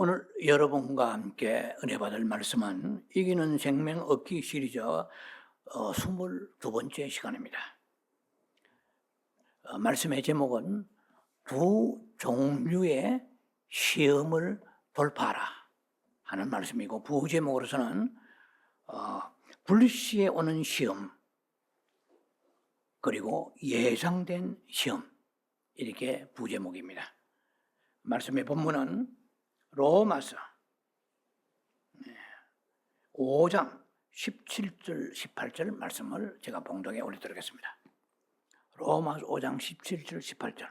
오늘 여러분과 함께 은혜 받을 말씀은 이기는 생명 얻기 시리즈 22번째 시간입니다. 말씀의 제목은 두 종류의 시험을 돌파하라 하는 말씀이고, 부제목으로서는 불시에 오는 시험 그리고 예상된 시험, 이렇게 부제목입니다. 말씀의 본문은 로마서 5장 17절 18절 말씀을 제가 봉독에 올려드리겠습니다. 로마서 5장 17절 18절.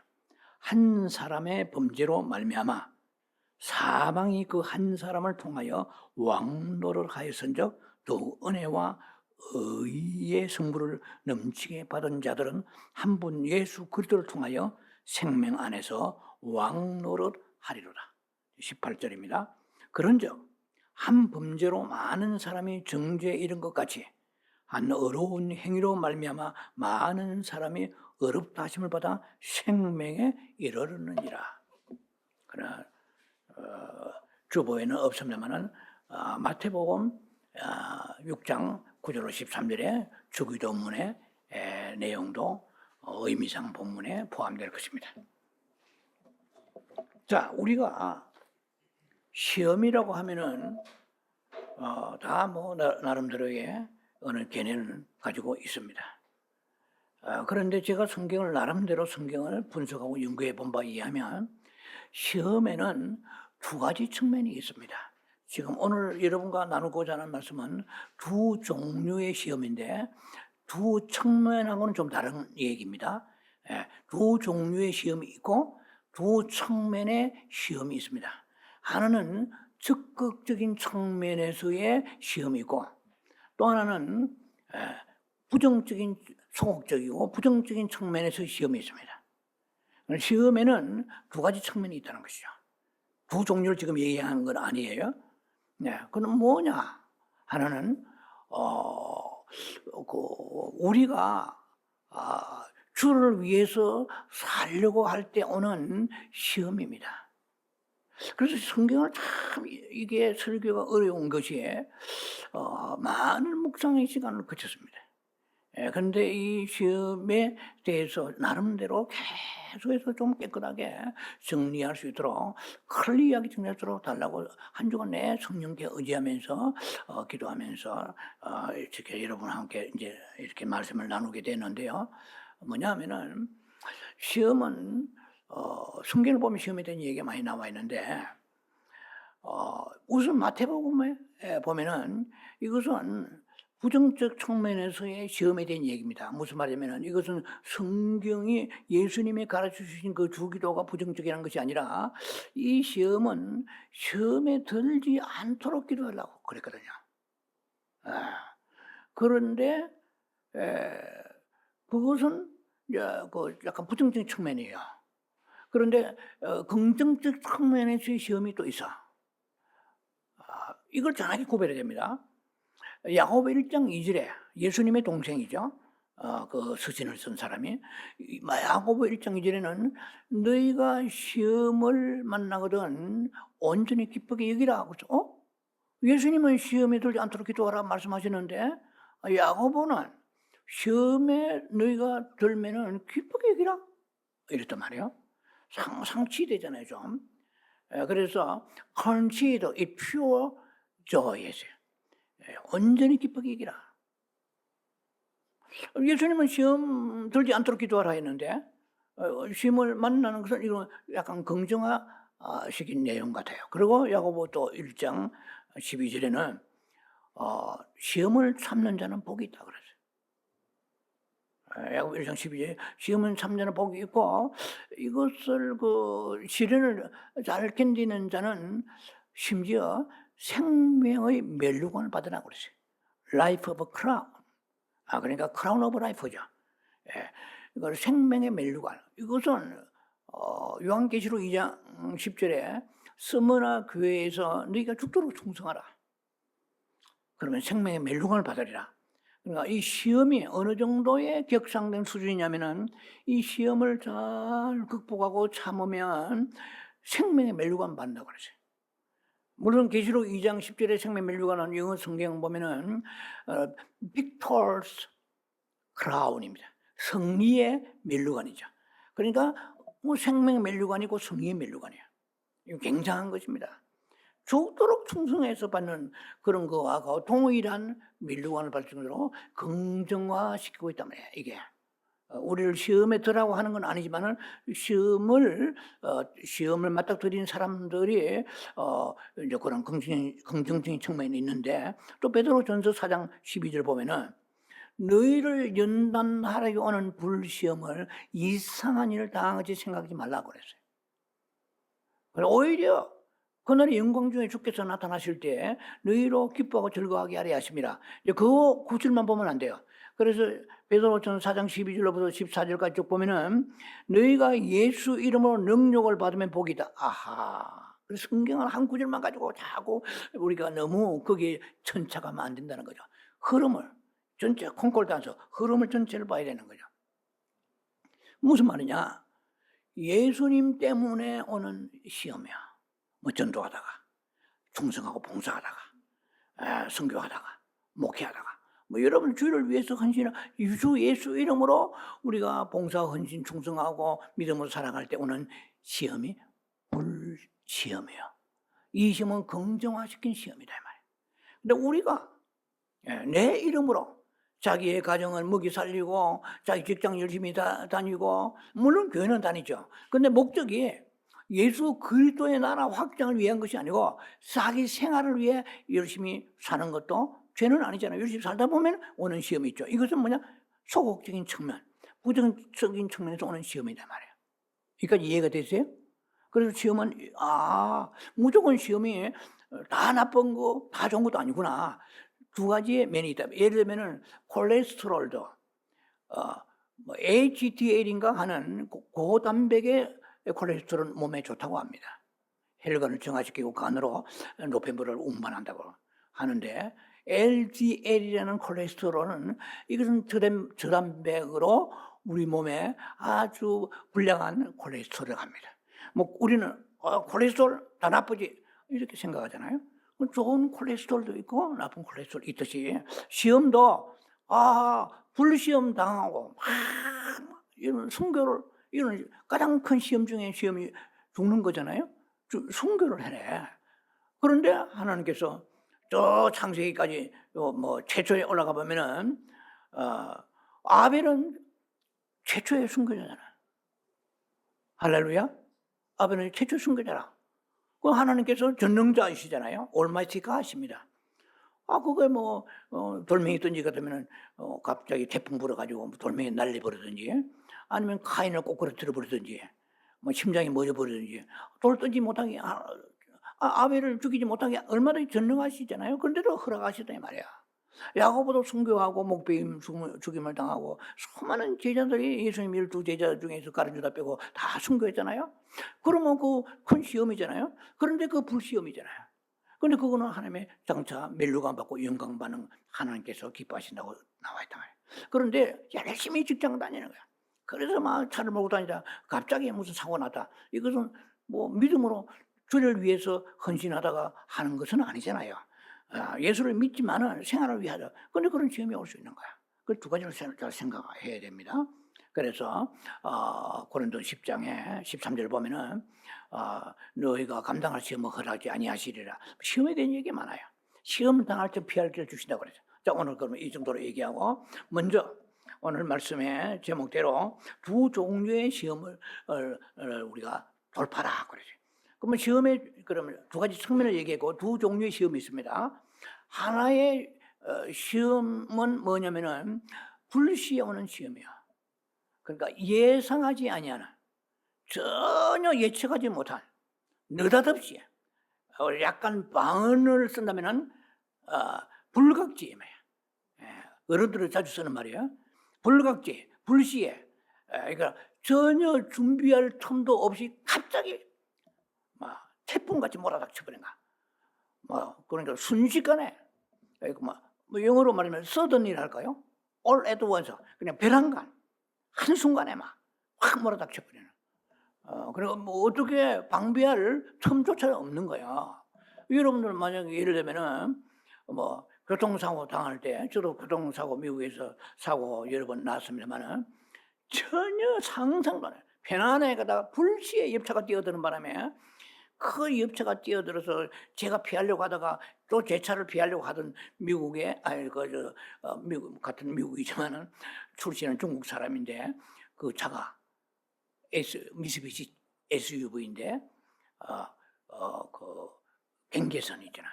한 사람의 범죄로 말미암아 사망이 그 한 사람을 통하여 왕노를 하였은즉 또 은혜와 의의 성부를 넘치게 받은 자들은 한 분 예수 그리스도를 통하여 생명 안에서 왕노를 하리로다. 18절입니다. 그런즉 한 범죄로 많은 사람이 정죄에 이른 것 같이 한 어려운 행위로 말미암아 많은 사람이 어렵다 하심을 받아 생명에 이르르느니라. 그러나 주보에는 없습니다만은 마태복음 6장 9절 13절의 주기도문의 내용도 의미상 본문에 포함될 것입니다. 자, 우리가 시험이라고 하면은 다 나름대로의 어느 개념을 가지고 있습니다. 그런데 제가 나름대로 성경을 분석하고 연구해 본 바에 의하면 시험에는 두 가지 측면이 있습니다. 지금 오늘 여러분과 나누고자 하는 말씀은 두 종류의 시험인데 두 측면하고는 좀 다른 얘기입니다. 두 종류의 시험이 있고 두 측면의 시험이 있습니다. 하나는 적극적인 측면에서의 시험이고, 또 하나는 부정적인, 소극적이고 부정적인 측면에서의 시험이 있습니다. 시험에는 두 가지 측면이 있다는 것이죠. 두 종류를 지금 얘기하는 건 아니에요. 그건 뭐냐? 하나는 우리가 주를 위해서 살려고 할 때 오는 시험입니다. 그래서 성경을 참 이게 설교가 어려운 것이 많은 묵상의 시간을 거쳤습니다. 그런데 이 시험에 대해서 나름대로 계속해서 좀 깨끗하게 정리할 수 있도록, 클리어하게 정리할 수 있도록 달라고 한 주간 내 성령께 의지하면서 기도하면서 이렇게 여러분과 함께 이제 이렇게 말씀을 나누게 되는데요. 뭐냐면은 시험은 성경을 보면 시험에 대한 얘기가 많이 나와 있는데 우선 마태복음에 보면은 이것은 부정적 측면에서의 시험에 대한 얘기입니다. 무슨 말이냐면 이것은 성경이 예수님이 가르쳐 주신 그 주기도가 부정적이라는 것이 아니라 이 시험은 시험에 들지 않도록 기도하려고 그랬거든요. 그런데 그것은 약간 부정적인 측면이에요. 그런데 긍정적 측면에서의 시험이 또 있어. 이걸 정확히 구별해야 됩니다. 야고보 1장 2절에 예수님의 동생이죠. 그 서신을 쓴 사람이 야고보 1장 2절에는 너희가 시험을 만나거든 온전히 기쁘게 여기라. 그래서 예수님은 시험에 들지 않도록 기도하라 말씀하시는데 야고보는 시험에 너희가 들면은 기쁘게 여기라 이랬단 말이에요. 상치되잖아요, 좀. 그래서 consider it pure joy였어요. 온전히 기쁘게 이기라. 예수님은 시험 들지 않도록 기도하라 했는데 시험을 만나는 것은 이거 약간 긍정화시킨 내용 같아요. 그리고 야고보 또 1장 12절에는 시험을 참는 자는 복이 있다 그랬어요. 야고보 1장 12절에 시험은 참는 복이 있고, 이것을 시련을 잘 견디는 자는 심지어 생명의 멸류관을 받으라고 그랬어요. Life of crown. 그러니까 crown of life죠. 이걸 생명의 멸류관. 이것은 요한계시록 2장 10절에 스무나 교회에서 너희가 죽도록 충성하라. 그러면 생명의 멸류관을 받으리라. 그러니까 이 시험이 어느 정도의 격상된 수준이냐면은 이 시험을 잘 극복하고 참으면 생명의 멸류관 받는다고 그러죠. 물론 계시록 2장 10절에 생명 면류관은 영어 성경 보면은 victor's crown입니다. 승리의 면류관이죠. 그러니까 뭐 생명 면류관이고 승리의 면류관이에요. 이거 굉장한 것입니다. 죽도록 충성해서 받는 그런 거와 동일한 면류관을 받을 정도로 긍정화시키고 있단 말이에요. 이게 우리를 시험에 들라고 하는 건 아니지만은 시험을 맞닥뜨린 사람들이 이제 그런 긍정적인 측면이 있는데, 또 베드로전서 4장 12절 보면은 너희를 연단하러 오는 불시험을 이상한 일을 당하지 생각하지 말라고 그랬어요. 오히려 그날의 영광 중에 주께서 나타나실 때 너희로 기뻐하고 즐거워하게 하려 하심이라. 그 구절만 보면 안 돼요. 그래서 베드로전서 4장 12절로부터 14절까지 쭉 보면은 너희가 예수 이름으로 능력을 받으면 복이다. 아하. 그래서 성경을 한 구절만 가지고 자꾸 우리가 너무 거기에 천착하면 안 된다는 거죠. 흐름을 전체 콩콜단서 흐름을 전체를 봐야 되는 거죠. 무슨 말이냐? 예수님 때문에 오는 시험이야. 뭐 전도하다가, 충성하고 봉사하다가, 선교하다가, 목회하다가, 뭐 여러분 주를 위해서 헌신하 주 예수 이름으로 우리가 봉사, 헌신, 충성하고 믿음으로 살아갈 때 오는 시험이 불시험이에요. 이 시험은 긍정화시킨 시험이다 이 말이에요. 근데 우리가 내 이름으로 자기의 가정을 먹이 살리고 자기 직장 열심히 다니고, 물론 교회는 다니죠. 근데 목적이 예수 그리스도의 나라 확장을 위한 것이 아니고 자기 생활을 위해 열심히 사는 것도 죄는 아니잖아요. 열심히 살다 보면 오는 시험이 있죠. 이것은 뭐냐? 소극적인 측면, 부정적인 측면에서 오는 시험이란 말이에요. 여기까지 이해가 되세요? 그래서 시험은 무조건 시험이 다 나쁜 거, 다 좋은 것도 아니구나. 두 가지의 면이 있다. 예를 들면은 콜레스테롤도 HDL인가 하는 고단백의 콜레스테롤은 몸에 좋다고 합니다. 혈관을 정화시키고 간으로 노폐물을 운반한다고 하는데, LDL이라는 콜레스테롤은 이것은 저단백으로 우리 몸에 아주 불량한 콜레스테롤을 합니다. 뭐 우리는 콜레스테롤 다 나쁘지 이렇게 생각하잖아요. 좋은 콜레스테롤도 있고 나쁜 콜레스테롤 있듯이 시험도 불시험 당하고 막 이런 순교를, 이런 가장 큰 시험 중에 시험이 죽는 거잖아요. 순교를 해내. 그런데 하나님께서 저 창세기까지 뭐 최초에 올라가 보면은 아벨은 최초의 순교자잖아. 할렐루야. 아벨은 최초 순교자라. 그 하나님께서 전능자이시잖아요. 올마이티가 하십니다. 그게 뭐 돌멩이 던지게 되면은 갑자기 태풍 불어가지고 돌멩이 날려버리든지, 아니면 카인을 꼬꾸라뜨려 버리든지, 뭐 심장이 멎어버리든지, 돌 던지 못하게 아벨을 죽이지 못하게 얼마든지 전능하시잖아요. 그런데도 허락하시다 이 말이야. 야고보도 순교하고 목베임 죽임을 당하고 수많은 제자들이 예수님 12제자 중에서 가룟유다 빼고 다 순교했잖아요. 그러면 그 큰 시험이잖아요. 그런데 그 불시험이잖아요. 그런데 그거는 하나님의 장차 멸류관 받고 영광 받는 하나님께서 기뻐하신다고 나와 있단 말이에요. 그런데 열심히 직장 다니는 거야. 그래서 막 차를 몰고 다니다 갑자기 무슨 사고 났다. 이것은 뭐 믿음으로 주를 위해서 헌신하다가 하는 것은 아니잖아요. 예수를 믿지만은 생활을 위하다. 그런데 그런 시험이 올 수 있는 거야. 그 두 가지를 잘 생각해야 됩니다. 그래서 고린도 10장에 13절 보면은 너희가 감당할 시험을 허락하지 아니하시리라. 시험에 대한 얘기 많아요. 시험 당할 때 피할 길을 주신다고 그랬죠. 자, 오늘 그러면 이 정도로 얘기하고, 먼저 오늘 말씀의 제목대로 두 종류의 시험을 우리가 돌파라 그러죠. 그러면 시험에 그러면 두 가지 측면을 얘기하고 두 종류의 시험이 있습니다. 하나의 시험은 뭐냐면은 불시에 오는 시험이야. 그러니까 예상하지 아니하는, 전혀 예측하지 못한, 느닷없이 약간 방언을 쓴다면은 불각지. 어른들은 자주 쓰는 말이에요. 불각지, 불시에. 그러니까 전혀 준비할 틈도 없이 갑자기 태풍같이 몰아닥쳐버린 거야. 그러니까 순식간에, 뭐 영어로 말하면 suddenly 할까요? all at once. 그냥 벼랑간, 한순간에 확 몰아닥쳐버리는. 그리고 뭐 어떻게 방비할 틈조차 없는 거야. 여러분들 만약에 예를 들면은 뭐 교통사고 당할 때, 저도 교통사고 미국에서 사고 여러 번 났습니다만은 전혀 상상도 안 해요. 편안하게 가다가 불시에 옆차가 뛰어드는 바람에 그 옆차가 뛰어들어서 제가 피하려고 하다가 또 제 차를 피하려고 하던 미국에, 미국 같은 미국이지만은 출신은 중국 사람인데 그 차가 미쓰비시 SUV인데 그 경계선 있잖아요.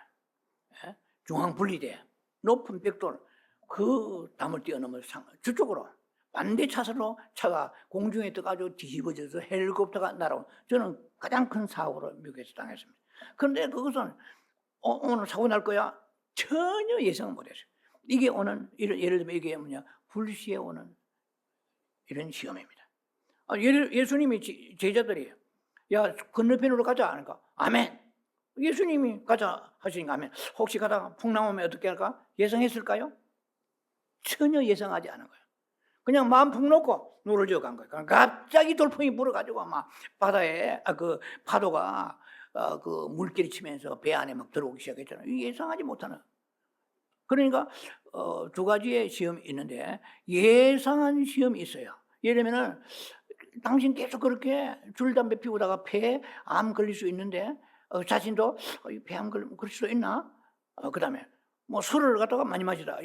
예? 중앙 분리대 높은 벽돌 그 담을 뛰어넘어 저쪽으로 반대 차선으로 차가 공중에 떠가지고 뒤집어져서 헬리콥터가 날아온, 저는 가장 큰 사고를 미국에서 당했습니다. 그런데 그것은 오늘 사고 날 거야 전혀 예상 못했어요. 이게 오는 예를 들면 이게 뭐냐, 불시에 오는 이런 시험입니다. 예수님이 제자들이 야 건너편으로 가자 하니까 아멘. 예수님이 가자 하시니까 아멘. 혹시 가다가 풍랑 오면 어떻게 할까? 예상했을까요? 전혀 예상하지 않은 거예요. 그냥 마음 푹 놓고 노를 지어 간 거예요. 갑자기 돌풍이 불어가지고 막 바다에 그 파도가 그 물결이 치면서 배 안에 막 들어오기 시작했잖아요. 예상하지 못하는. 그러니까 두 가지의 시험이 있는데 예상한 시험이 있어요. 예를 들면은 당신 계속 그렇게 줄 담배 피우다가 폐에 암 걸릴 수 있는데 자신도 폐암 그럴 수도 있나? 그다음에 뭐 술을 갖다가 많이 마시다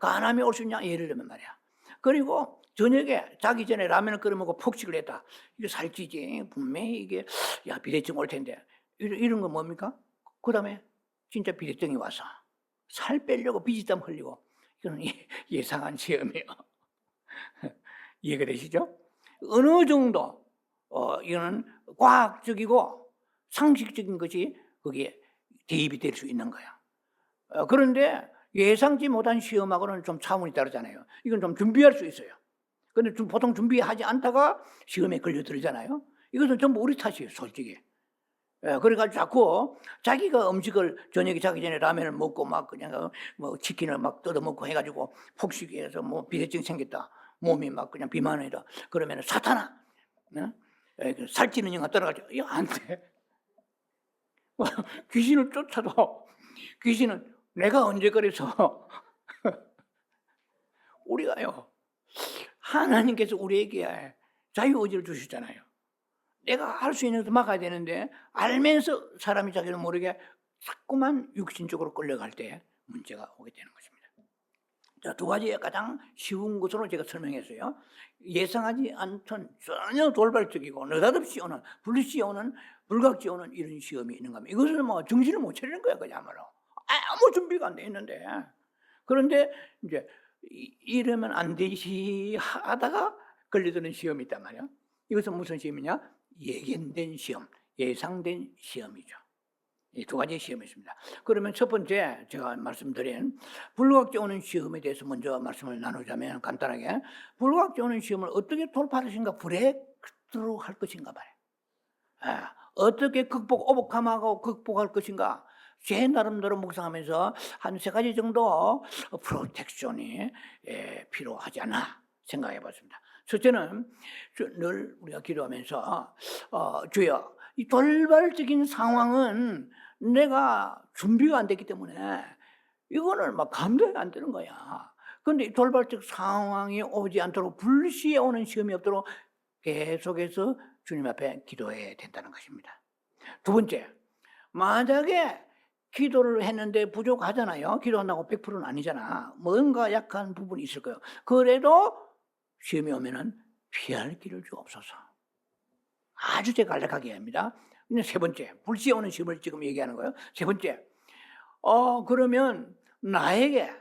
간암이 올 수 있냐? 예를 들면 말이야. 그리고 저녁에 자기 전에 라면을 끓여 먹고 폭식을 했다. 이게 살찌지. 분명히 이게 야 비대증 올 텐데 이런 거 뭡니까? 그다음에 진짜 비대증이 와서 살 빼려고 비지땀 흘리고 이거는 예상한 시험이에요. 이해가 되시죠? 어느 정도 이거는 과학적이고 상식적인 것이 거기에 대입이 될 수 있는 거야. 그런데 예상치 못한 시험하고는 좀 차원이 다르잖아요. 이건 좀 준비할 수 있어요. 그런데 보통 준비하지 않다가 시험에 걸려들잖아요. 이것은 전부 우리 탓이에요, 솔직히. 그래가지고 자꾸 자기가 음식을 저녁에 자기 전에 라면을 먹고 막 그냥 뭐 치킨을 막 뜯어먹고 해가지고 폭식해서 뭐 비대증 생겼다. 몸이 막 그냥 비만이다. 그러면 사탄아, 살찌는 영화 떠나가지고 이거 안 돼. 귀신을 쫓아도 귀신은 내가 언제 그래서 우리가요, 하나님께서 우리에게 자유의지를 주셨잖아요. 내가 할 수 있는 것도 막아야 되는데 알면서 사람이 자기를 모르게 자꾸만 육신적으로 끌려갈 때 문제가 오게 되는 것입니다. 자, 두 가지의 가장 쉬운 것으로 제가 설명했어요. 예상하지 않던 전혀 돌발적이고 느닷없이 오는 불시 오는 불각지 오는 이런 시험이 있는 겁니다. 이것을 뭐 정신을 못 차리는 거야 그야말로. 아무 준비가 안 돼 있는데. 그런데 이제 이러면 안 되지 하다가 걸려드는 시험이 있단 말이야. 이것은 무슨 시험이냐? 예견된 시험, 예상된 시험이죠. 이 두 가지 시험이 있습니다. 그러면 첫 번째 제가 말씀드린 불가학제 오는 시험에 대해서 먼저 말씀을 나누자면 간단하게 불가학제 오는 시험을 어떻게 돌파하신가, 브레이크스루 할 것인가 봐요. 어떻게 오버컴하고 극복할 것인가. 제 나름대로 묵상하면서 한 세 가지 정도 프로텍션이 필요하지 않나 생각해 봤습니다. 첫째는 늘 우리가 기도하면서 주여 이 돌발적인 상황은 내가 준비가 안 됐기 때문에 이거는 막 감당이 안 되는 거야. 그런데 이 돌발적 상황이 오지 않도록 불시에 오는 시험이 없도록 계속해서 주님 앞에 기도해야 된다는 것입니다. 두 번째, 만약에 기도를 했는데 부족하잖아요. 기도한다고 100%는 아니잖아. 뭔가 약한 부분이 있을 거예요. 그래도 시험이 오면은 피할 길을 주옵소서. 아주 제가 간략하게 합니다. 세 번째, 불시에 오는 시험을 지금 얘기하는 거예요. 세 번째, 그러면 나에게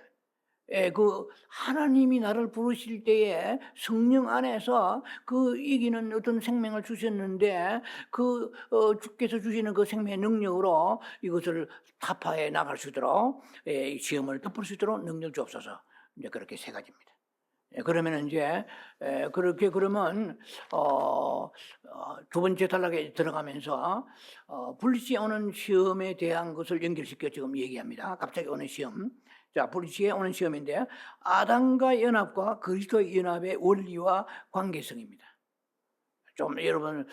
그 하나님이 나를 부르실 때에 성령 안에서 그 이기는 어떤 생명을 주셨는데 그 주께서 주시는 그 생명의 능력으로 이것을 타파해 나갈 수 있도록 시험을 덮을 수 있도록 능력 주옵소서. 이제 그렇게 세 가지입니다. 그러면 이제 그렇게 그러면 두 번째 단락에 들어가면서 불시에 오는 시험에 대한 것을 연결시켜 지금 얘기합니다. 갑자기 오는 시험. 자, 불시에 오는 시험인데 아담과 연합과 그리스도의 연합의 원리와 관계성입니다. 좀 여러분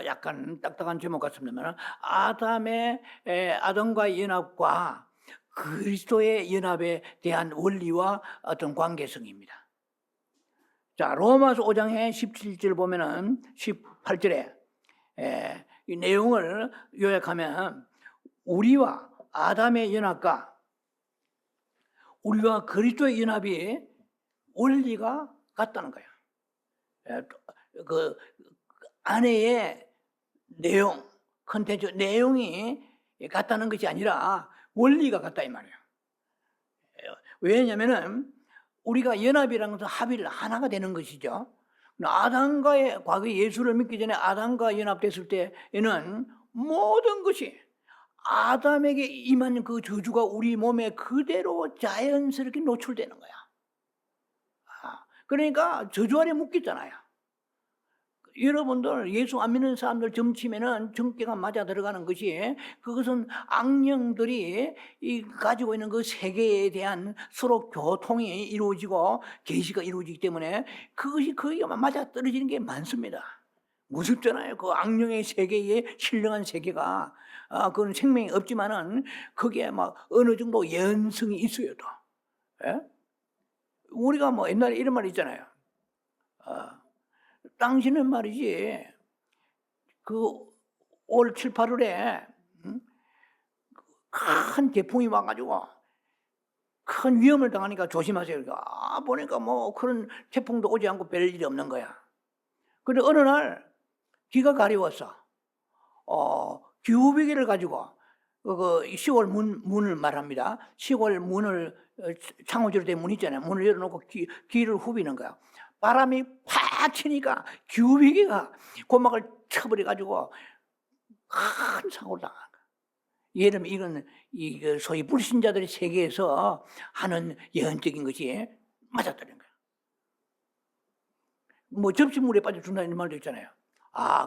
약간 딱딱한 제목 같습니다만 아담과의 연합과 그리스도의 연합에 대한 원리와 어떤 관계성입니다. 자, 로마서 5장의 17절 보면은 18절에 이 내용을 요약하면 우리와 아담의 연합과 우리와 그리스도의 연합이 원리가 같다는 거예요. 그 안에의 내용, 컨텐츠 내용이 같다는 것이 아니라 원리가 같다 이 말이에요. 왜냐하면은 우리가 연합이라는 것은 합의를 하나가 되는 것이죠. 아담과의 과거 예수를 믿기 전에 아담과 연합됐을 때에는 모든 것이 아담에게 임한 그 저주가 우리 몸에 그대로 자연스럽게 노출되는 거야. 그러니까 저주 아래 묶였잖아요. 여러분들 예수 안 믿는 사람들 점치면은 정깨가 맞아 들어가는 것이 그것은 악령들이 가지고 있는 그 세계에 대한 서로 교통이 이루어지고 계시가 이루어지기 때문에 그것이 거기에 맞아 떨어지는 게 많습니다. 무섭잖아요. 그 악령의 세계에 신령한 세계가 그건 생명이 없지만은 거기에 막 어느 정도 연성이 있어요. 또. 예? 우리가 뭐 옛날에 이런 말 있잖아요. 당신은 말이지 그 올 7, 8월에 큰 태풍이 와가지고 큰 위험을 당하니까 조심하세요. 보니까 뭐 그런 태풍도 오지 않고 별일이 없는 거야. 그런데 어느 날 비가 가려웠어. 기후비계를 가지고 그 시골 문을 말합니다. 시골 문을 창호지로 된 문 있잖아요. 문을 열어놓고 귀를 후비는 거야. 바람이 팍 치니까 기후비계가 고막을 쳐버려가지고 큰 사고를 당한 거야. 예를 들면 이건 소위 불신자들의 세계에서 하는 예언적인 것이 맞아떨어진 거야. 뭐 접시물에 빠져 죽는다는 말도 있잖아요.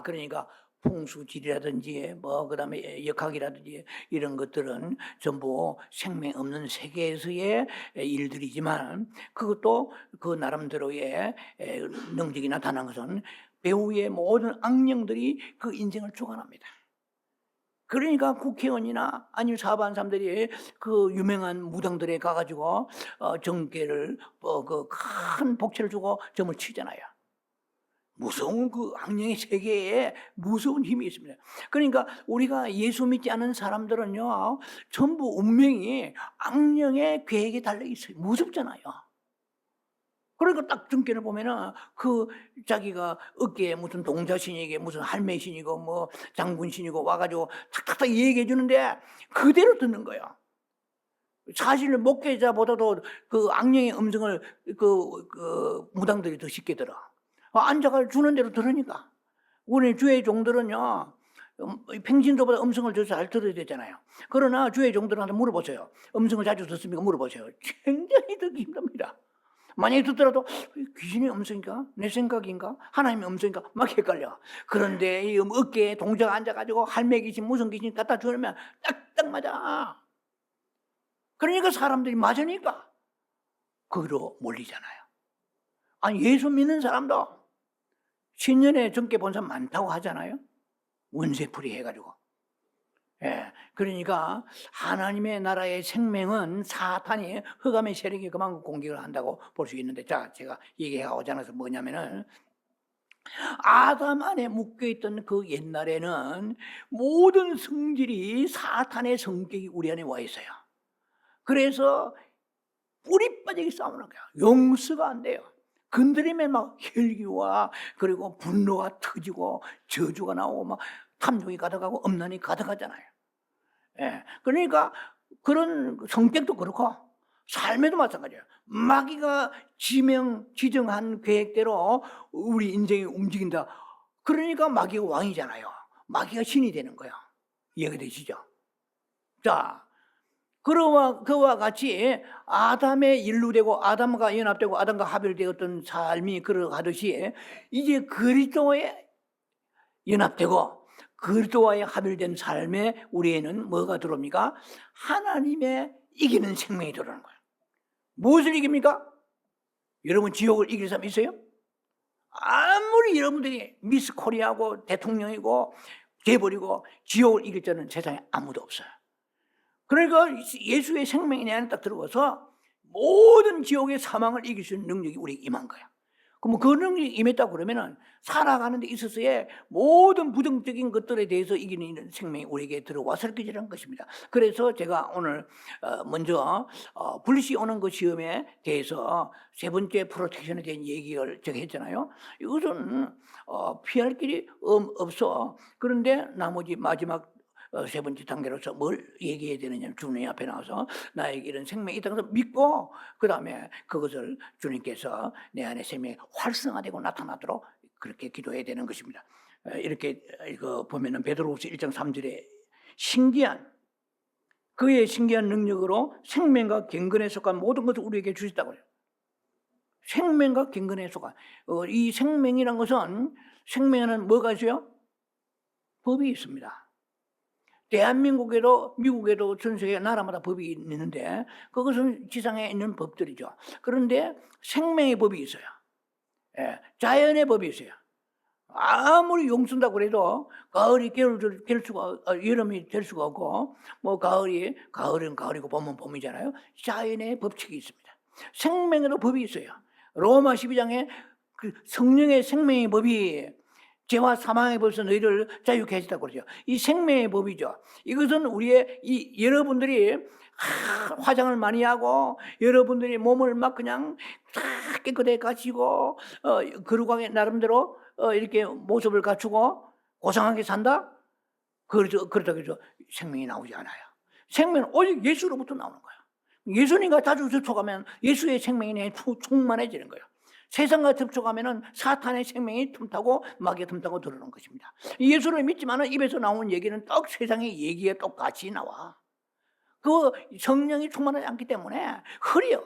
그러니까 풍수질이라든지 뭐 그다음에 역학이라든지 이런 것들은 전부 생명 없는 세계에서의 일들이지만 그것도 그 나름대로의 능력이 나타난 것은 배후의 모든 악령들이 그 인생을 주관합니다. 그러니까 국회의원이나 아니면 사업하는 사람들이 그 유명한 무당들에 가가지고 정계를 그 큰 복채를 주고 점을 치잖아요. 무서운 그 악령의 세계에 무서운 힘이 있습니다. 그러니까 우리가 예수 믿지 않은 사람들은요, 전부 운명이 악령의 계획에 달려 있어요. 무섭잖아요. 그러니까 딱 정계를 보면은 그 자기가 어깨에 무슨 동자신이게 무슨 할매신이고 뭐 장군신이고 와가지고 탁탁탁 얘기해 주는데 그대로 듣는 거예요. 사실 목회자보다도 그 악령의 음성을 그 무당들이 더 쉽게 들어. 앉아가 주는 대로 들으니까. 우리 주의 종들은요, 평신도보다 음성을 더 잘 들어야 되잖아요. 그러나 주의 종들한테 물어보세요. 음성을 자주 듣습니까? 물어보세요. 굉장히 듣기 힘듭니다. 만약에 듣더라도 귀신의 음성인가? 내 생각인가? 하나님의 음성인가? 막 헷갈려. 그런데 이 어깨에 동자가 앉아가지고 할매 귀신, 무슨 귀신 갖다 주면 딱딱 맞아. 그러니까 사람들이 맞으니까 그로 몰리잖아요. 아니 예수 믿는 사람도 신년에 정계 본 사람 많다고 하잖아요. 원세풀이 해가지고. 예, 그러니까 하나님의 나라의 생명은 사탄이 흑암의 세력이 그만큼 공격을 한다고 볼 수 있는데, 자, 제가 얘기하고자 해서 뭐냐면은 아담 안에 묶여있던 그 옛날에는 모든 성질이 사탄의 성격이 우리 안에 와 있어요. 그래서 뿌리 빠지게 싸우는 거야. 용서가 안 돼요. 건드리면 막 혈기와 그리고 분노가 터지고 저주가 나오고 막 탐욕이 가득하고 엄란이 가득하잖아요. 예. 그러니까 그런 성격도 그렇고 삶에도 마찬가지예요. 마귀가 지정한 계획대로 우리 인생이 움직인다. 그러니까 마귀가 왕이잖아요. 마귀가 신이 되는 거야. 이해가 되시죠? 자, 그와 같이 아담의 일로 되고 아담과 연합되고 아담과 합일되었던 삶이 그러하듯이 이제 그리스도에 연합되고 그리스도와의 합일된 삶에 우리에는 뭐가 들어옵니까? 하나님의 이기는 생명이 들어오는 거예요. 무엇을 이깁니까? 여러분 지옥을 이길 사람 있어요? 아무리 여러분들이 미스 코리아고 대통령이고 재벌이고 지옥을 이길 자는 세상에 아무도 없어요. 그러니까 예수의 생명이 내 안에 딱 들어와서 모든 지옥의 사망을 이길 수 있는 능력이 우리에게 임한 거야. 그럼 그 능력이 임했다고 그러면은 살아가는 데 있어서의 모든 부정적인 것들에 대해서 이기는 생명이 우리에게 들어와서 깨지는 것입니다. 그래서 제가 오늘 먼저 불시 오는 그 시험에 대해서 세 번째 프로텍션에 대한 얘기를 제가 했잖아요. 이것은 피할 길이 없어. 그런데 나머지 마지막 세 번째 단계로서 뭘 얘기해야 되느냐, 주님 앞에 나와서 나에게 이런 생명이 있다는 것을 믿고 그 다음에 그것을 주님께서 내 안에 생명이 활성화되고 나타나도록 그렇게 기도해야 되는 것입니다. 이렇게 이거 보면은 베드로후서 1장 3절에 그의 신기한 능력으로 생명과 경건에 속한 모든 것을 우리에게 주셨다고 해요. 생명과 경건에 속한 이 생명이란 것은 생명에는 뭐가 있어요? 법이 있습니다. 대한민국에도 미국에도 전 세계 나라마다 법이 있는데 그것은 지상에 있는 법들이죠. 그런데 생명의 법이 있어요. 자연의 법이 있어요. 아무리 용 쓴다고 해도 가을이 겨울 될 수가 여름이 될 수가 없고 뭐 가을은 가을이고 봄은 봄이잖아요. 자연의 법칙이 있습니다. 생명에도 법이 있어요. 로마 12장에 그 성령의 생명의 법이 죄와 사망의 법에서 너희를 자유케 하시다고 그러죠. 이 생명의 법이죠. 이것은 우리의 여러분들이 화장을 많이 하고 여러분들이 몸을 막 그냥 다 깨끗하게 갖추고 거룩하게 나름대로 이렇게 모습을 갖추고 고상하게 산다? 그렇다고 해서 생명이 나오지 않아요. 생명은 오직 예수로부터 나오는 거예요. 예수님과 자주 접촉하면 예수의 생명이 내 충만해지는 거예요. 세상과 접촉하면은 사탄의 생명이 틈타고 마귀의 틈타고 들어오는 것입니다. 예수를 믿지만은 입에서 나오는 얘기는 딱 세상의 얘기에 똑같이 나와. 그 성령이 충만하지 않기 때문에 흐려.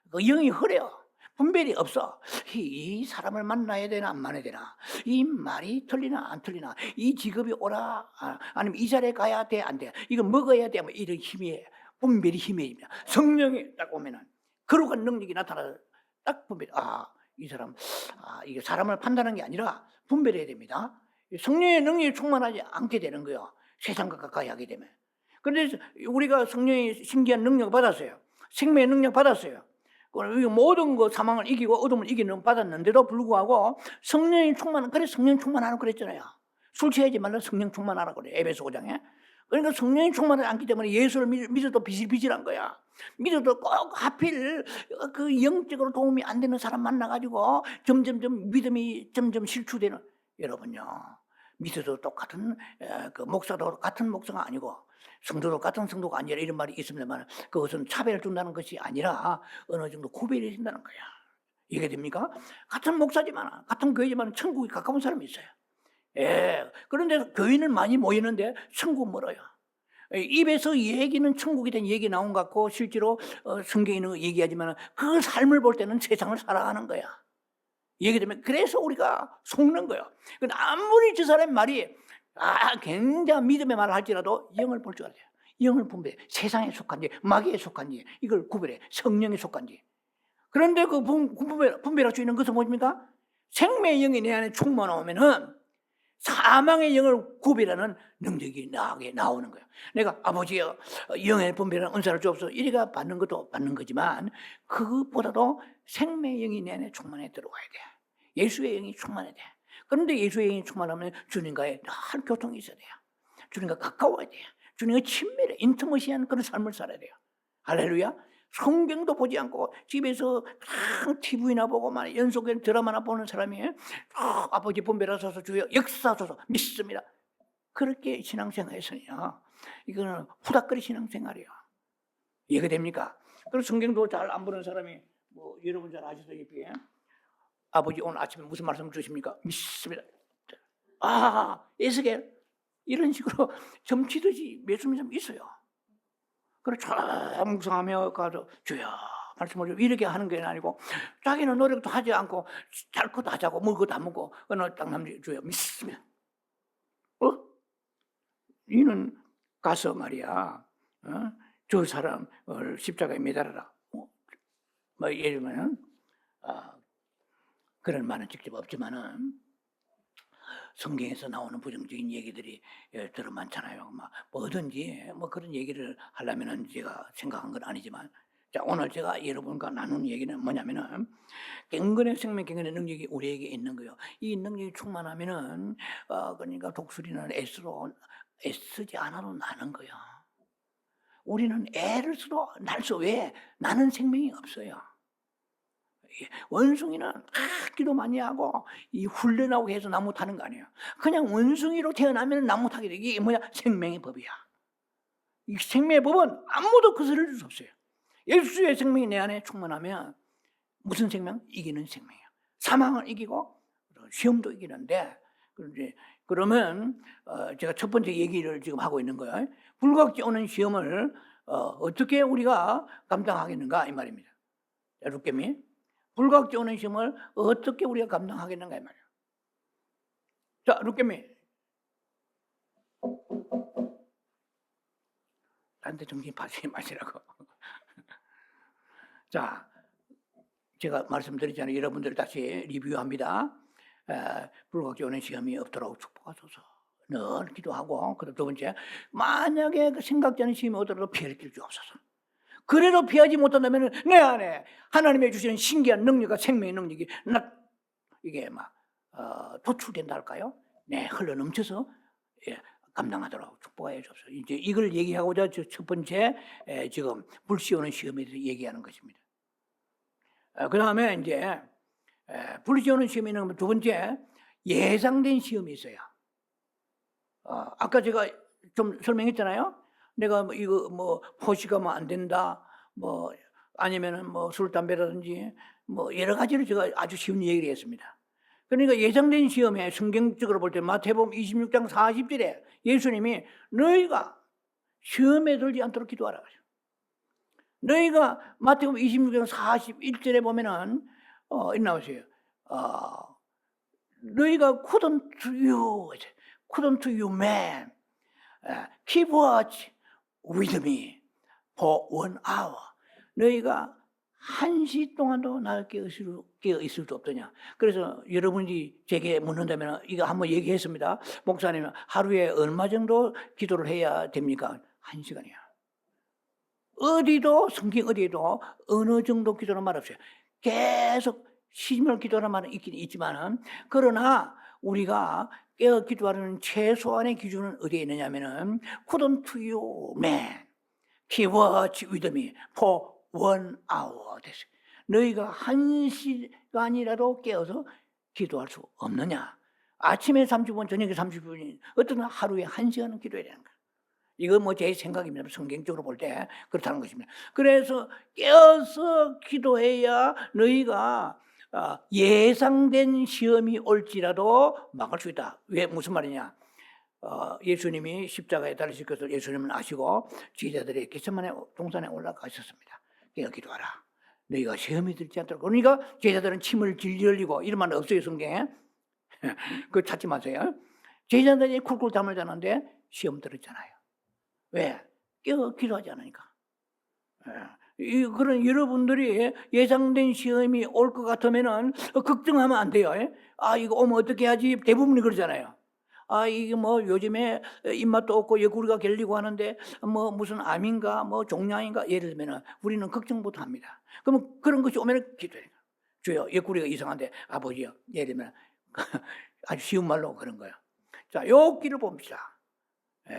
그 영이 흐려. 분별이 없어. 이 사람을 만나야 되나 안 만나야 되나, 이 말이 틀리나 안 틀리나, 이 직업이 오라 아니면 이 자리에 가야 돼 안 돼, 이거 먹어야 돼, 뭐 이런 힘이 분별이 힘입니다. 성령이 딱 오면은 거룩한 능력이 나타나 딱 분별. 이 사람, 이게 사람을 판단하는 게 아니라 분별해야 됩니다. 성령의 능력이 충만하지 않게 되는 거예요. 세상과 가까이 하게 되면. 그런데 우리가 성령의 신기한 능력을 받았어요. 생명의 능력 받았어요. 모든 거 사망을 이기고 어둠을 이기는 받았는데도 불구하고 성령이 그래서 성령 충만하라고 그랬잖아요. 술 취하지 말라 성령 충만하라고 그래. 에베소 5장에. 그러니까 성령이 충만하지 않기 때문에 예수를 믿어도 비실비실한 거야. 믿어도 꼭 하필 그 영적으로 도움이 안 되는 사람 만나가지고 점점점 믿음이 점점 실추되는. 여러분요, 믿어도 똑같은 그 목사도 같은 목사가 아니고 성도도 같은 성도가 아니라 이런 말이 있습니다만 그것은 차별을 준다는 것이 아니라 어느 정도 구별이 된다는 거야. 이게 됩니까? 같은 목사지만 같은 교회지만 천국이 가까운 사람이 있어요. 그런데 교인은 많이 모이는데 천국 멀어요. 입에서 얘기는 천국에 대한 얘기 나온 것 같고 실제로 성경에 있는 거 얘기하지만 그 삶을 볼 때는 세상을 살아가는 거야. 얘기되면 그래서 우리가 속는 거예요. 근데 아무리 저 사람의 말이 굉장히 믿음의 말을 할지라도 영을 볼 줄 알아요. 영을 분별해. 세상에 속한지 마귀에 속한지 이걸 구별해. 성령에 속한지. 그런데 그 분별할 수 있는 것은 뭡니까? 생명의 영이 내 안에 충만하면은 사망의 영을 구별하는 능력이 나게 나오는 거예요. 내가 아버지여 영의 분별하는 은사를 주옵소서 이리가 받는 것도 받는 거지만 그것보다도 생명의 영이 내 안에 충만해 들어와야 돼. 예수의 영이 충만해야 돼. 그런데 예수의 영이 충만하면 주님과의 늘 교통이 있어야 돼요. 주님과 가까워야 돼요. 주님과 친밀해 인터머시한 그런 삶을 살아야 돼요. 할렐루야. 성경도 보지 않고 집에서 TV나 보고 연속에 드라마나 보는 사람이 아버지 분별하소서 주여 역사하소서 믿습니다. 그렇게 신앙생활했으냐 이거는 후닥거리 신앙생활이에요. 이해가 됩니까? 그리고 성경도 잘 안 보는 사람이 뭐 여러분 잘 아시다시피 아버지 오늘 아침에 무슨 말씀 주십니까? 믿습니다. 에스겔 이런 식으로 점치듯이 말씀이 좀 있어요. 그래서 쫙 묵상하며 가서 주여 말씀을 이렇게 하는 게 아니고 자기는 노력도 하지 않고 잘 것도 하자고 먹을 것도 안 먹고 어느 딱 남자 주여 믿습니다. 이는 가서 말이야 저 사람을 십자가에 매달아라. 뭐 예를 들면 그런 말은 직접 없지만은 성경에서 나오는 부정적인 얘기들이 들어 많잖아요. 막 뭐든지 뭐 그런 얘기를 하려면은 제가 생각한 건 아니지만, 자, 오늘 제가 여러분과 나누는 얘기는 뭐냐면은 경건의 생명, 경건의 능력이 우리에게 있는 거예요. 이 능력이 충만하면은 그러니까 독수리는 애쓰지 않아도 나는 거예요. 우리는 애를 써도 날 수, 왜? 나는 생명이 없어요. 원숭이는 기도 많이 하고 이 훈련하고 해서 나무 타는 거 아니에요. 그냥 원숭이로 태어나면 나무 타게 돼. 이게 뭐야? 생명의 법이야. 이 생명의 법은 아무도 거스를 수 없어요. 예수의 생명이 내 안에 충만하면 무슨 생명? 이기는 생명이에요. 사망을 이기고 시험도 이기는데, 그러면 제가 첫 번째 얘기를 지금 하고 있는 거예요. 불같이 오는 시험을 어떻게 우리가 감당하겠는가 이 말입니다. 룻개미, 불같이 오는 시험을 어떻게 우리가 감당하겠는가 이 말이에요. 자, 룻개미, 나한테 정신 파지 마시라고. 자, 제가 말씀드렸잖아요. 여러분들 다시 리뷰합니다. 불같이 오는 시험이 없도록 축복하소서. 늘 기도하고, 그리고 두 번째, 만약에 그 생각지 않은 시험이 오더라도 피해를 낄 수 없어서. 그래도 피하지 못한다면 내 안에 하나님의 주시는 신기한 능력과 생명의 능력이 이게 막 도출된다 할까요? 네, 흘러 넘쳐서 감당하도록 축복하여 주옵소서. 이제 이걸 얘기하고자 첫 번째 지금 불씨 오는 시험에 대해서 얘기하는 것입니다. 그 다음에 이제 불씨 오는 시험에는 두 번째 예상된 시험이 있어요. 아까 제가 좀 설명했잖아요. 내가 이거 뭐 포식하면 안 된다, 뭐 아니면은 뭐 술 담배라든지 뭐 여러 가지를 제가 아주 쉬운 얘기를 했습니다. 그러니까 예상된 시험에 성경적으로 볼 때 마태복음 26장 40절에 예수님이 너희가 시험에 들지 않도록 기도하라. 너희가 마태복음 26장 41절에 보면은 이 나오세요. 너희가 couldn't you man keep watch with me for 1 hour. 너희가 1시 동안도 나를 깨어 있을 수 없더냐. 그래서 여러분이 제게 묻는다면 이거 한번 얘기했습니다. 목사님, 하루에 얼마 정도 기도를 해야 됩니까? 1시간이야. 어디도 성경 어디에도 어느 정도 기도는 말 없어요. 계속 시집을 기도하는 말은 있긴 있지만은, 그러나 우리가 깨어 기도하는 최소한의 기준은 어디에 있느냐면은 couldn't you man keep watch with me for 1 hour 됐어요. 너희가 1시간이라도 깨어서 기도할 수 없느냐. 아침에 30분, 저녁에 30분, 어떤 하루에 1시간은 기도해야 되는 거예요. 이건 뭐 제 생각입니다. 성경적으로 볼 때 그렇다는 것입니다. 그래서 깨어서 기도해야 너희가 예상된 시험이 올지라도 막을 수 있다. 왜, 무슨 말이냐? 예수님이 십자가에 달리실 것을 예수님은 아시고 제자들이 겟세마네 동산에 올라가셨습니다. 깨어 기도하라. 너희가 시험이 들지 않도록. 그러니까 제자들은 침을 질질 흘리고, 이런 말 없어요 성경에. 그거 찾지 마세요. 제자들이 쿨쿨 잠을 자는데 시험 들었잖아요. 왜? 깨어 기도하지 않으니까. 그런 여러분들이 예상된 시험이 올 것 같으면은 걱정하면 안 돼요. 이거 오면 어떻게 하지? 대부분이 그러잖아요. 이게 뭐 요즘에 입맛도 없고 옆구리가 결리고 하는데 뭐 무슨 암인가 뭐 종양인가, 예를 들면은 우리는 걱정부터 합니다. 그러면 그런 것이 오면은 기도해요. 주여, 옆구리가 이상한데 아버지요, 예를 들면 아주 쉬운 말로 그런 거예요. 자, 욥기를 봅시다.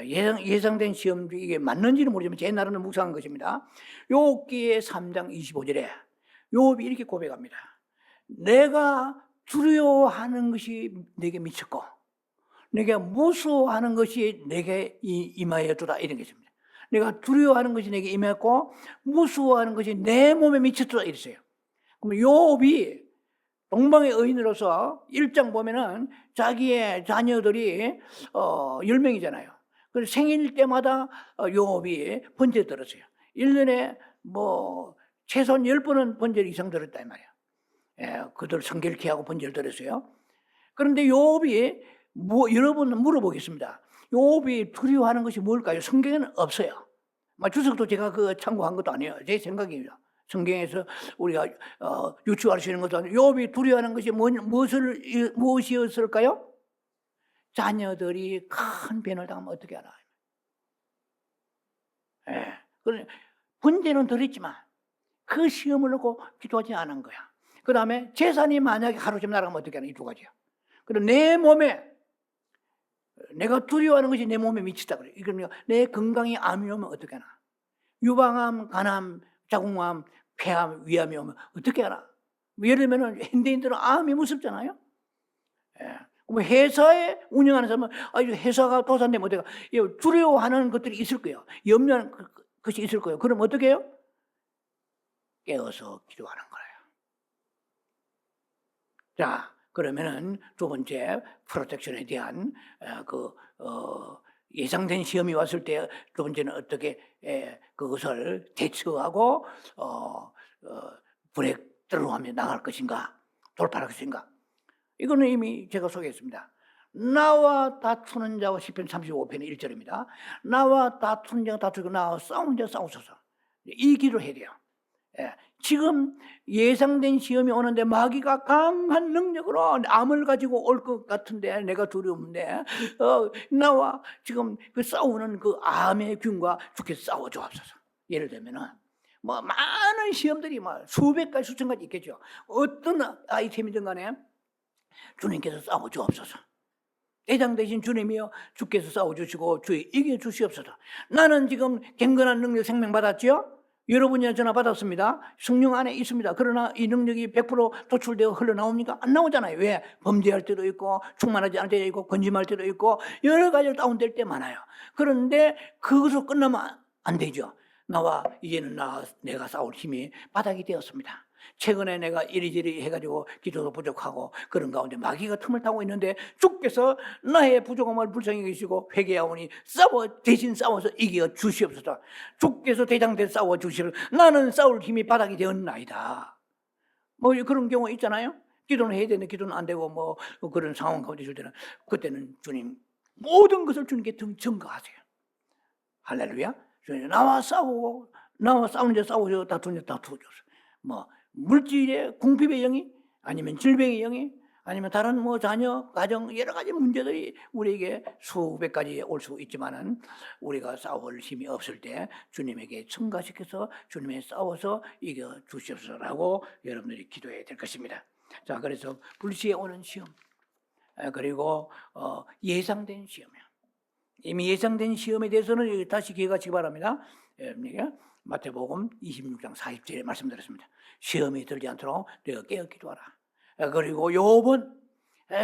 예상된 시험이 이게 맞는지는 모르지만 제 나름은 묵상한 것입니다. 욥기의 3장 25절에 욥이 이렇게 고백합니다. 내가 두려워하는 것이 내게 미쳤고 내가 무서워하는 것이 내게 임하였도다, 이런 것입니다. 내가 두려워하는 것이 내게 임했고 무서워하는 것이 내 몸에 미쳤도다 이랬어요. 그럼 욥이 동방의 의인으로서 1장 보면은 자기의 자녀들이 10명이잖아요. 그래서 생일 때마다 욥이 번제 들었어요. 1년에 뭐 최소한 10번은 번제를 이상 들었다 이 말이에요. 그들 성결케 하고 번제를 들었어요. 그런데 욥이 여러분 물어보겠습니다. 욥이 두려워하는 것이 뭘까요? 성경에는 없어요. 주석도 제가 참고한 것도 아니에요. 제 생각이에요. 성경에서 우리가 유추할 수 있는 것은 욥이 두려워하는 것이 무엇이었을까요? 자녀들이 큰 변을 당하면 어떻게 하나. 예. 문제는 덜 있지만 그 시험을 놓고 기도하지 않은 거야. 그 다음에 재산이 만약에 하루쯤 날아가면 어떻게 하나, 이 두 가지야. 그리고 내 몸에, 내가 두려워하는 것이 내 몸에 미치다 그래. 이건 내 건강에 암이 오면 어떻게 하나. 유방암, 간암, 자궁암, 폐암, 위암이 오면 어떻게 하나. 예를 들면 현대인들은 암이 무섭잖아요. 예. 회사에 운영하는 사람은 회사가 도산되면 어떡해. 두려워하는 것들이 있을 거예요. 염려하는 것이 있을 거예요. 그럼 어떻게 해요? 깨어서 기도하는 거예요. 자, 그러면은 두 번째 프로텍션에 대한 예상된 시험이 왔을 때 두 번째는 어떻게 그것을 대처하고 브레이크스루하며 나갈 것인가, 돌파할 것인가. 이거는 이미 제가 소개했습니다. 나와 다투는 자와 시편 35편의 1절입니다. 나와 다투는 자가 다투고 나와 싸우는 자가 싸우소서. 이 기도를 해야 돼요. 지금 예상된 시험이 오는데 마귀가 강한 능력으로 암을 가지고 올 것 같은데 내가 두려운데 나와 지금 그 싸우는 그 암의 균과 주께서 싸워 주옵소서. 예를 들면은 뭐 많은 시험들이 수백 가지 수천 가지 있겠죠. 어떤 아이템이든 간에 주님께서 싸워 주옵소서. 대장 대신 주님이여 주께서 싸워 주시고 주의 이겨 주시옵소서. 나는 지금 경건한 능력 생명 받았지요. 여러분이 전화 받았습니다. 성령 안에 있습니다. 그러나 이 능력이 100% 도출되어 흘러나옵니까? 안 나오잖아요. 왜? 범죄할 때도 있고 충만하지 않을 때도 있고 건짐할 때도 있고 여러 가지로 다운될 때 많아요. 그런데 그것으로 끝나면 안 되죠. 나와 이제는 내가 싸울 힘이 바닥이 되었습니다. 최근에 내가 이리저리 해가지고 기도도 부족하고 그런 가운데 마귀가 틈을 타고 있는데 주께서 나의 부족함을 불쌍히 여기시고 회개하오니 대신 싸워서 이겨 주시옵소서. 주께서 대장대 싸워 주시옵소서. 나는 싸울 힘이 바닥이 되었나이다. 뭐 그런 경우 있잖아요. 기도는 해야 되는데 기도는 안 되고 뭐 그런 상황 가운데 있을 때는 그때는 주님 모든 것을 주님께 증거하세요. 할렐루야. 나와 싸우고 나와 싸우는 자 싸우죠. 다투는 자 다투죠. 뭐 물질의 궁핍의 영이 아니면 질병의 영이 아니면 다른 뭐 자녀, 가정 여러 가지 문제들이 우리에게 수백 가지 올 수 있지만은 우리가 싸울 힘이 없을 때 주님에게 청가시켜서 주님에 싸워서 이겨 주시옵소서라고 여러분들이 기도해야 될 것입니다. 자, 그래서 불시에 오는 시험 그리고 예상된 시험이요. 이미 예상된 시험에 대해서는 다시 기억하시기 바랍니다. 마태복음 26장 40절에 말씀드렸습니다. 시험이 들지 않도록 내가 깨어 기도하라. 그리고 욥은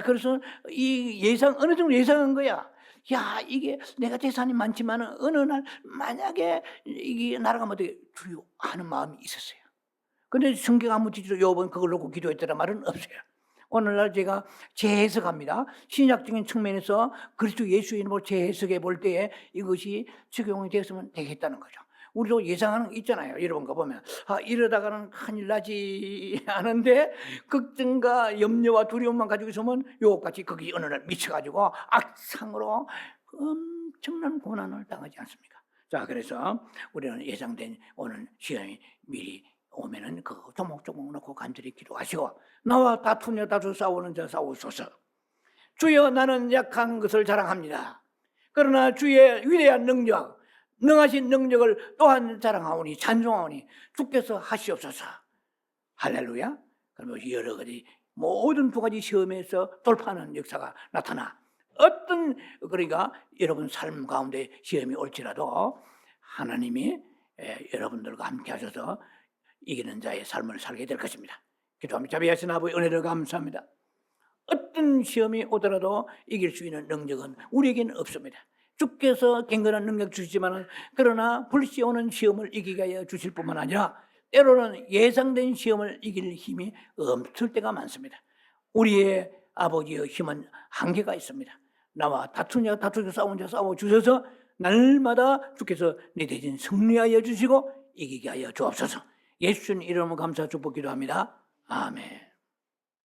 그래서 이 예상 어느 정도 예상한 거야. 야, 이게 내가 재산이 많지만 어느 날 만약에 이게 날아가면 어떻게 두려워하는 마음이 있었어요. 그런데 성경 아무 뒤로 욥은 그걸 놓고 기도했다는 말은 없어요. 오늘날 제가 재해석합니다. 신약적인 측면에서 그리스도 예수 이름으로 재해석해 볼 때에 이것이 적용이 되었으면 되겠다는 거죠. 우리도 예상하는 거 있잖아요. 여러분 가보면 이러다가는 큰일 나지 하는데 걱정과 염려와 두려움만 가지고 있으면 요것같이 거기 어느 날 미쳐가지고 악상으로 엄청난 고난을 당하지 않습니까? 자, 그래서 우리는 예상된 오늘 시험이 미리 오면은 그거 조목조목 놓고 간절히 기도하시고 나와 다투냐 다투 싸우는 자 싸우소서. 주여 나는 약한 것을 자랑합니다. 그러나 주의 위대한 능력 능하신 능력을 또한 자랑하오니 찬송하오니 주께서 하시옵소서. 할렐루야. 그러면 여러 가지 모든 두 가지 시험에서 돌파하는 역사가 나타나 어떤 그러니까 여러분 삶 가운데 시험이 올지라도 하나님이 여러분들과 함께 하셔서 이기는 자의 삶을 살게 될 것입니다. 기도합니다. 자비하신 아버지 은혜를 감사합니다. 어떤 시험이 오더라도 이길 수 있는 능력은 우리에게는 없습니다. 주께서 경건한 능력 주시지만 그러나 불시 오는 시험을 이기게 하여 주실 뿐만 아니라 때로는 예상된 시험을 이길 힘이 없을 때가 많습니다. 우리의 아버지의 힘은 한계가 있습니다. 나와 다투냐 다투고 싸우냐 싸워 주셔서 날마다 주께서 내 대신 승리하여 주시고 이기게 하여 주옵소서. 예수님 이름으로 감사 축복 기도합니다. 아멘.